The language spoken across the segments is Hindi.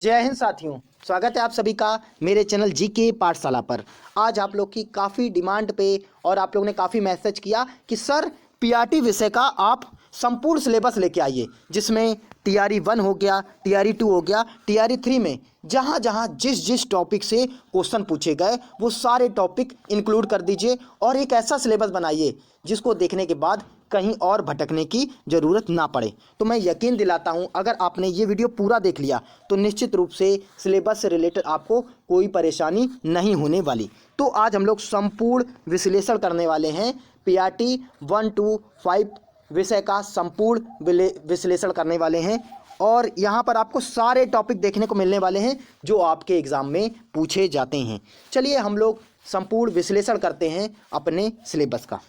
जय हिंद साथियों। स्वागत है आप सभी का मेरे चैनल जी के पाठशाला पर। आज आप लोग की काफ़ी डिमांड पे और आप लोगों ने काफ़ी मैसेज किया कि सर पीआरटी विषय का आप संपूर्ण सिलेबस लेके आइए, जिसमें टीआरई 1 हो गया, टीआरई 2 हो गया, टीआरई 3 में जहाँ जहाँ जिस जिस टॉपिक से क्वेश्चन पूछे गए वो सारे टॉपिक इंक्लूड कर दीजिए और एक ऐसा सिलेबस बनाइए जिसको देखने के बाद कहीं और भटकने की ज़रूरत ना पड़े। तो मैं यकीन दिलाता हूं अगर आपने ये वीडियो पूरा देख लिया तो निश्चित रूप से सिलेबस से रिलेटेड आपको कोई परेशानी नहीं होने वाली। तो आज हम लोग संपूर्ण विश्लेषण करने वाले हैं पीआरटी 1 to 5 विषय का संपूर्ण विश्लेषण करने वाले हैं और यहाँ पर आपको सारे टॉपिक देखने को मिलने वाले हैं जो आपके एग्ज़ाम में पूछे जाते हैं। चलिए हम लोग संपूर्ण विश्लेषण करते हैं अपने सिलेबस का।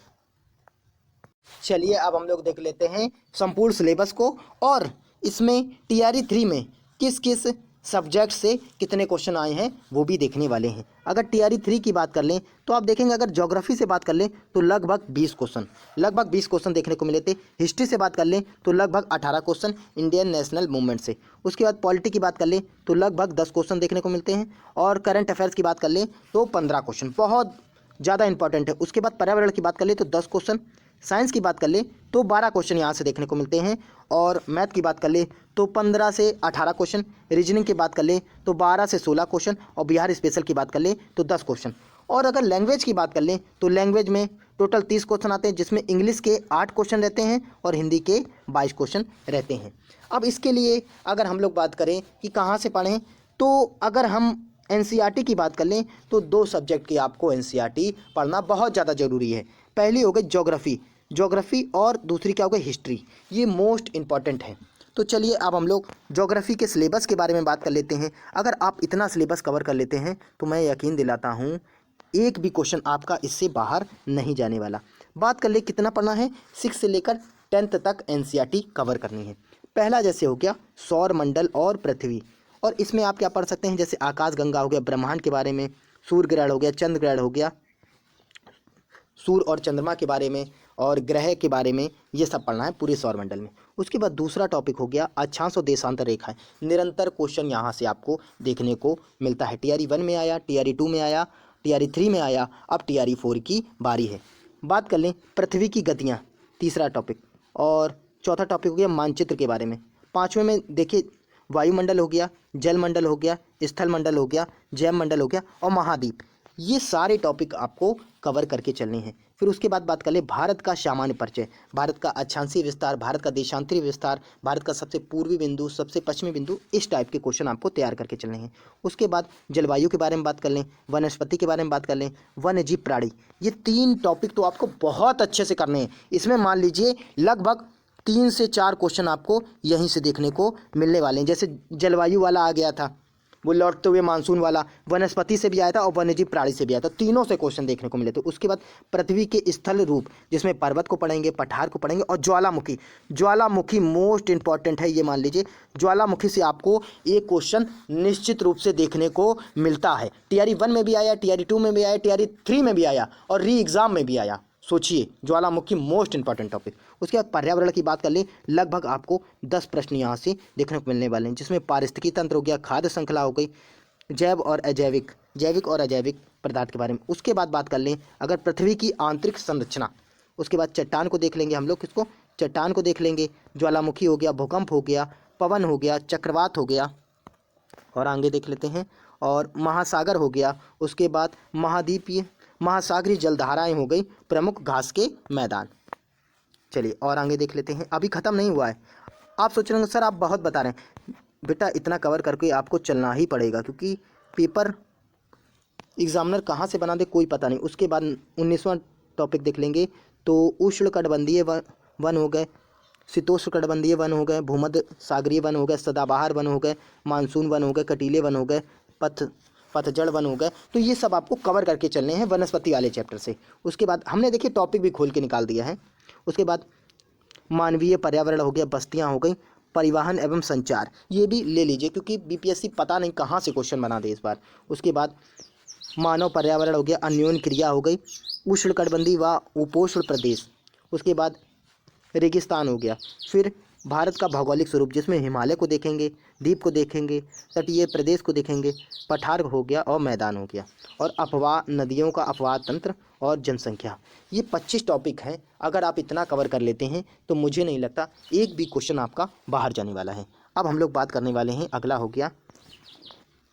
चलिए अब हम लोग देख लेते हैं संपूर्ण सिलेबस को और इसमें टीआरई 3 में किस किस सब्जेक्ट से कितने क्वेश्चन आए हैं वो भी देखने वाले हैं। अगर टीआरई 3 की बात कर लें तो आप देखेंगे, अगर ज्योग्राफी से बात कर लें तो लगभग 20 क्वेश्चन देखने को मिले थे। हिस्ट्री से बात कर लें तो लगभग 18 क्वेश्चन इंडियन नेशनल मूवमेंट से। उसके बाद पॉलिटी की बात कर लें तो लगभग 10 क्वेश्चन देखने को मिलते हैं और करंट अफेयर्स की बात कर लें तो 15 क्वेश्चन, बहुत ज़्यादा इंपॉर्टेंट है। उसके बाद पर्यावरण की बात कर लें तो 10 क्वेश्चन, साइंस की बात कर ले तो 12 क्वेश्चन यहाँ से देखने को मिलते हैं और मैथ की बात कर ले तो 15 से 18 क्वेश्चन, रीजनिंग की बात कर ले तो 12 से 16 क्वेश्चन और बिहार स्पेशल की बात कर ले तो 10 क्वेश्चन। और अगर लैंग्वेज की बात कर लें तो लैंग्वेज में टोटल 30 क्वेश्चन आते हैं, जिसमें इंग्लिश के 8 क्वेश्चन रहते हैं और हिंदी के 22 क्वेश्चन रहते हैं। अब इसके लिए अगर हम लोग बात करें कि कहाँ से पढ़ें, तो अगर हम एनसीईआरटी की बात कर लें तो 2 सब्जेक्ट की आपको एनसीईआरटी पढ़ना बहुत ज़्यादा ज़रूरी है। पहली हो गई ज्योग्राफी और दूसरी क्या हो गई हिस्ट्री। ये मोस्ट इंपॉर्टेंट है। तो चलिए अब हम लोग ज्योग्राफी के सिलेबस के बारे में बात कर लेते हैं। अगर आप इतना सिलेबस कवर कर लेते हैं तो मैं यकीन दिलाता हूँ एक भी क्वेश्चन आपका इससे बाहर नहीं जाने वाला। बात कर ले कितना पढ़ना है, 6 से लेकर 10th तक एनसीईआरटी कवर करनी है। पहला जैसे हो गया सौर मंडल और पृथ्वी, और इसमें आप क्या पढ़ सकते हैं, जैसे आकाश गंगा हो गया, ब्रह्मांड के बारे में, सूर्य ग्रहण हो गया, चंद्र ग्रहण हो गया, सूर्य और चंद्रमा के बारे में और ग्रह के बारे में, ये सब पढ़ना है पूरे सौरमंडल में। उसके बाद दूसरा टॉपिक हो गया अक्षांश और देशांतर रेखाएं। निरंतर क्वेश्चन यहाँ से आपको देखने को मिलता है। टीआरई 1 में आया, टीआरई 2 में आया, टीआरई 3 में आया, अब टीआरई 4 की बारी है। बात कर लें पृथ्वी की गतियाँ, तीसरा टॉपिक, और चौथा टॉपिक हो गया मानचित्र के बारे में। पाँचवें में देखिए वायुमंडल हो गया, जलमंडल हो गया, स्थल मंडल हो गया, जैव मंडल हो गया और महाद्वीप। ये सारे टॉपिक आपको कवर करके चलने हैं। फिर उसके बाद बात कर ले भारत का सामान्य परिचय, भारत का अक्षांशीय विस्तार, भारत का देशांतरीय विस्तार, भारत का सबसे पूर्वी बिंदु, सबसे पश्चिमी बिंदु, इस टाइप के क्वेश्चन आपको तैयार करके चलने हैं। उसके बाद जलवायु के बारे में बात कर लें, वनस्पति के बारे में बात कर लें, वन्य जीव प्राणी। ये 3 टॉपिक तो आपको बहुत अच्छे से करने हैं। इसमें मान लीजिए लगभग 3 से 4 क्वेश्चन आपको यहीं से देखने को मिलने वाले हैं। जैसे जलवायु वाला आ गया था, वो लौटते हुए मानसून वाला, वनस्पति से भी आया था और वन्यजीव प्राणी से भी आया था, तीनों से क्वेश्चन देखने को मिले थे। उसके बाद पृथ्वी के स्थल रूप, जिसमें पर्वत को पढ़ेंगे, पठार को पढ़ेंगे, और ज्वालामुखी मोस्ट इंपॉर्टेंट है। ये मान लीजिए ज्वालामुखी से आपको एक क्वेश्चन निश्चित रूप से देखने को मिलता है। टीआरई 1 में भी आया, टीआरई 2 में भी आया, टीआरई 3 में भी आया और री एग्ज़ाम में भी आया। सोचिए, ज्वालामुखी मोस्ट इंपॉर्टेंट टॉपिक। उसके बाद पर्यावरण की बात कर ले, लगभग आपको 10 प्रश्न यहाँ से देखने को मिलने वाले हैं, जिसमें पारिस्थितिकी तंत्र हो गया, खाद्य श्रृंखला हो गई, जैविक और अजैविक पदार्थ के बारे में। उसके बाद बात कर लें अगर पृथ्वी की आंतरिक संरचना, उसके बाद चट्टान को देख लेंगे हम लोग, किसको, चट्टान को देख लेंगे, ज्वालामुखी हो गया, भूकंप हो गया, पवन हो गया, चक्रवात हो गया, और आगे देख लेते हैं, और महासागर हो गया। उसके बाद महासागरीय जलधाराएं हो गई, प्रमुख घास के मैदान। चलिए और आगे देख लेते हैं। अभी ख़त्म नहीं हुआ है। आप सोच रहे होंगे सर आप बहुत बता रहे हैं, बेटा इतना कवर करके आपको चलना ही पड़ेगा, क्योंकि पेपर एग्जामिनर कहाँ से बना दे कोई पता नहीं। उसके बाद 19वां टॉपिक देख लेंगे तो उष्णकटिबंधीय वन हो गए, शीतोष्णकटिबंधीय वन हो गए, भूमध्य सागरीय वन हो गए, सदाबहार वन हो गए, मानसून वन हो गए, कटीले वन हो गए, पतझड़ वन हो गए। तो ये सब आपको कवर करके चलने हैं वनस्पति वाले चैप्टर से। उसके बाद हमने देखिए टॉपिक भी खोल के निकाल दिया है। उसके बाद मानवीय पर्यावरण हो गया, बस्तियां हो गई, परिवहन एवं संचार, ये भी ले लीजिए क्योंकि बीपीएससी पता नहीं कहाँ से क्वेश्चन बना दे इस बार। उसके बाद मानव पर्यावरण हो गया, अन्योन्य क्रिया हो गई, उष्णकटिबंधीय व उपोष्ण प्रदेश। उसके बाद रेगिस्तान हो गया, फिर भारत का भौगोलिक स्वरूप, जिसमें हिमालय को देखेंगे, द्वीप को देखेंगे, तटीय प्रदेश को देखेंगे, पठार हो गया और मैदान हो गया, और अपवाह नदियों का अपवाह तंत्र और जनसंख्या। ये 25 टॉपिक हैं। अगर आप इतना कवर कर लेते हैं तो मुझे नहीं लगता एक भी क्वेश्चन आपका बाहर जाने वाला है। अब हम लोग बात करने वाले हैं, अगला हो गया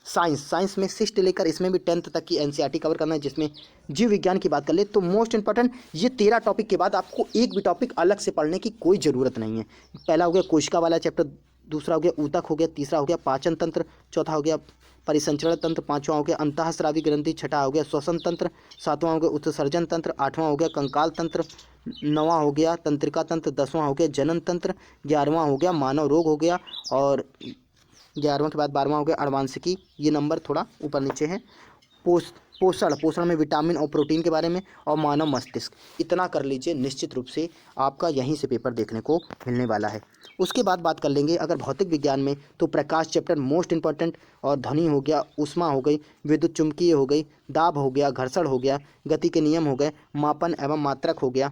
साइंस में 6 लेकर इसमें भी 10th तक की एनसीईआरटी कवर करना है, जिसमें जीव विज्ञान की बात कर ले तो मोस्ट इंपॉर्टेंट ये 13 टॉपिक के बाद आपको एक भी टॉपिक अलग से पढ़ने की कोई ज़रूरत नहीं है। पहला हो गया कोशिका वाला चैप्टर, दूसरा हो गया ऊतक हो गया, तीसरा हो गया पाचन तंत्र, चौथा हो गया परिसंचरण तंत्र, पाँचवां हो गया अंतःस्रावी ग्रंथि, छठा हो गया श्वसन तंत्र, सातवां हो गया उत्सर्जन तंत्र, आठवां हो गया कंकाल तंत्र, नौवां हो गया तंत्रिका तंत्र, 10वां हो गया जनन तंत्र, 11वां हो गया मानव रोग हो गया, और 11वां के बाद 12वां हो गया आनुवांशिकी। ये नंबर थोड़ा ऊपर नीचे है। पोषण में विटामिन और प्रोटीन के बारे में, और मानव मस्तिष्क। इतना कर लीजिए, निश्चित रूप से आपका यहीं से पेपर देखने को मिलने वाला है। उसके बाद बात कर लेंगे अगर भौतिक विज्ञान में, तो प्रकाश चैप्टर मोस्ट इंपॉर्टेंट, और ध्वनि हो गया, ऊष्मा हो गई, विद्युत चुम्बकीय हो गई, दाब हो गया, घर्षण हो गया, गति के नियम हो गए, मापन एवं मात्रक हो गया।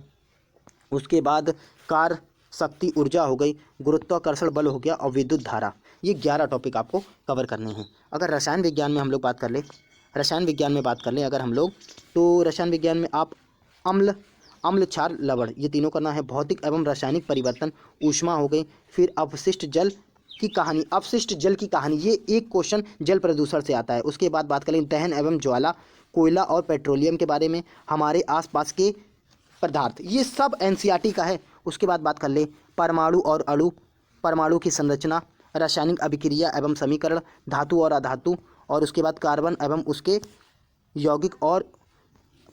उसके बाद कार्य शक्ति ऊर्जा हो गई, गुरुत्वाकर्षण बल हो गया, और विद्युत धारा। ये 11 टॉपिक आपको कवर करने हैं। अगर रसायन विज्ञान में हम लोग बात कर लें, अगर हम लोग, तो रसायन विज्ञान में आप अम्ल क्षार लवण, ये तीनों करना है। भौतिक एवं रासायनिक परिवर्तन, ऊष्मा हो गई, फिर अपशिष्ट जल की कहानी, ये एक क्वेश्चन जल प्रदूषण से आता है। उसके बाद बात करें दहन एवं ज्वाला, कोयला और पेट्रोलियम के बारे में, हमारे आसपास के पदार्थ, ये सब एनसीईआरटी का है। उसके बाद बात कर ले परमाणु और अणु, परमाणु की संरचना, रासायनिक अभिक्रिया एवं समीकरण, धातु और अधातु, और उसके बाद कार्बन एवं उसके यौगिक, और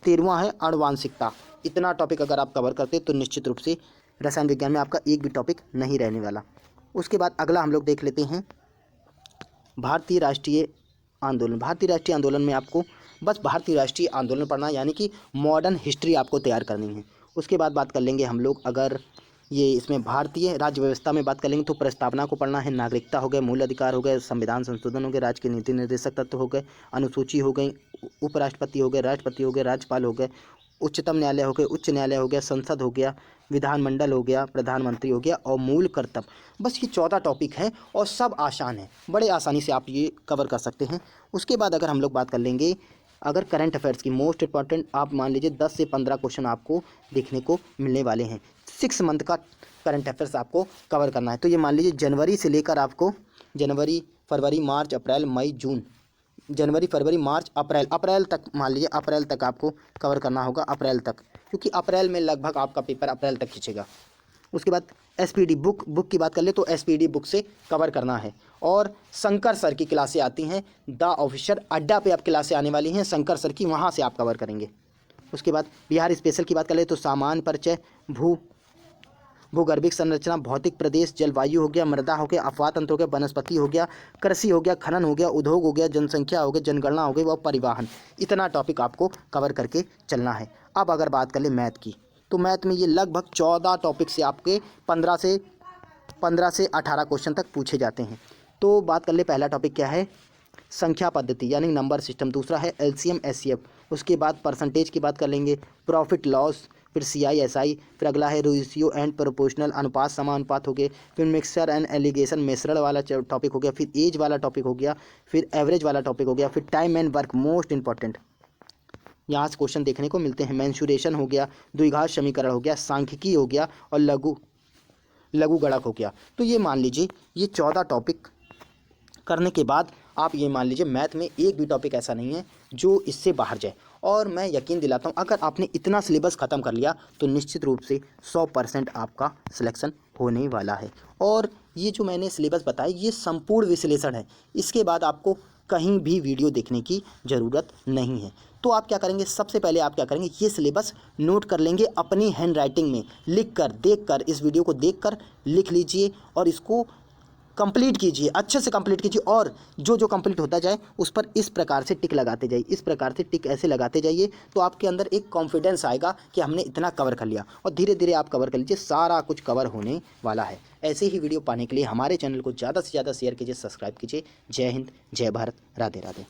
13वां है आनुवांशिकता। इतना टॉपिक अगर आप कवर करते तो निश्चित रूप से रसायन विज्ञान में आपका एक भी टॉपिक नहीं रहने वाला। उसके बाद अगला हम लोग देख लेते हैं भारतीय राष्ट्रीय आंदोलन में आपको बस भारतीय राष्ट्रीय आंदोलन पढ़ना, यानी कि मॉडर्न हिस्ट्री आपको तैयार करनी है। उसके बाद बात कर लेंगे हम लोग, अगर ये इसमें भारतीय राज्य व्यवस्था में बात कर लेंगे तो प्रस्तावना को पढ़ना है, नागरिकता हो गए, मूल अधिकार हो गए, संविधान संशोधन हो गए, राज्य के नीति निर्देशक तत्व हो गए, अनुसूची हो गई, उपराष्ट्रपति हो गए, राष्ट्रपति हो गए, राज्यपाल हो गए, उच्चतम न्यायालय हो गए, उच्च न्यायालय हो गया, संसद हो गया, विधानमंडल हो गया, प्रधानमंत्री हो गया, और मूल कर्तव्य। बस ये 14 टॉपिक हैं और सब आसान है, बड़े आसानी से आप ये कवर कर सकते हैं। उसके बाद अगर हम लोग बात कर लेंगे अगर करंट अफेयर्स की, मोस्ट इंपॉर्टेंट, आप मान लीजिए 10 से 15 क्वेश्चन आपको देखने को मिलने वाले हैं। 6 मंथ का करंट अफेयर्स आपको कवर करना है। तो ये मान लीजिए जनवरी से लेकर आपको जनवरी, फरवरी, मार्च, अप्रैल, मई, जून, जनवरी, फरवरी, मार्च, अप्रैल तक, मान लीजिए अप्रैल तक आपको कवर करना होगा, अप्रैल तक, क्योंकि अप्रैल में लगभग आपका पेपर अप्रैल तक खींचेगा। उसके बाद एसपीडी बुक की बात कर ले तो एसपीडी बुक से कवर करना है। और शंकर सर की क्लासें आती हैं, द ऑफिसर अड्डा पे आप क्लासें आने वाली हैं शंकर सर की, वहाँ से आप कवर करेंगे। उसके बाद बिहार स्पेशल की बात कर ले तो सामान्य परिचय, भूगर्भिक संरचना, भौतिक प्रदेश, जलवायु हो गया, मृदा हो गया, अफवाह तंत्र हो गया, वनस्पति हो गया, कृषि हो गया, खनन हो गया, उद्योग हो गया, जनसंख्या हो गया, जनगणना हो गई, व परिवहन। इतना टॉपिक आपको कवर करके चलना है। अब अगर बात कर ले मैथ की, तो मैथ में ये लगभग 14 टॉपिक से आपके 15 से 18 क्वेश्चन तक पूछे जाते हैं। तो बात कर ले पहला टॉपिक क्या है, संख्या पद्धति यानी नंबर सिस्टम, दूसरा है एलसीएम एचसीएफ, उसके बाद परसेंटेज की बात कर लेंगे, प्रॉफिट लॉस, फिर सीआईएसआई, फिर अगला है रेशियो एंड प्रोपोर्शनल, अनुपात समानुपात हो गए, फिर मिक्सचर एंड एलिगेशन मिश्रण वाला टॉपिक हो गया, फिर एज वाला टॉपिक हो गया, फिर एवरेज वाला टॉपिक हो गया, फिर time and work most important, यहाँ से क्वेश्चन देखने को मिलते हैं, मेंसुरेशन हो गया, द्विघात समीकरण हो गया, सांख्यिकी हो गया, और लघु गणक हो गया। तो ये मान लीजिए ये 14 टॉपिक करने के बाद आप ये मान लीजिए मैथ में एक भी टॉपिक ऐसा नहीं है जो इससे बाहर जाए। और मैं यकीन दिलाता हूँ अगर आपने इतना सिलेबस ख़त्म कर लिया तो निश्चित रूप से 100% आपका सिलेक्शन होने वाला है। और ये जो मैंने सिलेबस बताया ये संपूर्ण विश्लेषण है, इसके बाद आपको कहीं भी वीडियो देखने की ज़रूरत नहीं है। तो आप क्या करेंगे, सबसे पहले आप क्या करेंगे, ये सिलेबस नोट कर लेंगे अपनी हैंड राइटिंग में, लिख कर, देख कर, इस वीडियो को देख कर लिख लीजिए और इसको कंप्लीट कीजिए, अच्छे से कंप्लीट कीजिए। और जो जो कंप्लीट होता जाए उस पर इस प्रकार से टिक लगाते जाइए, इस प्रकार से टिक ऐसे लगाते जाइए, तो आपके अंदर एक कॉन्फिडेंस आएगा कि हमने इतना कवर कर लिया। और धीरे धीरे आप कवर कर लीजिए, सारा कुछ कवर होने वाला है। ऐसे ही वीडियो पाने के लिए हमारे चैनल को ज़्यादा से ज़्यादा शेयर कीजिए, सब्सक्राइब कीजिए। जय हिंद, जय भारत, राधे राधे।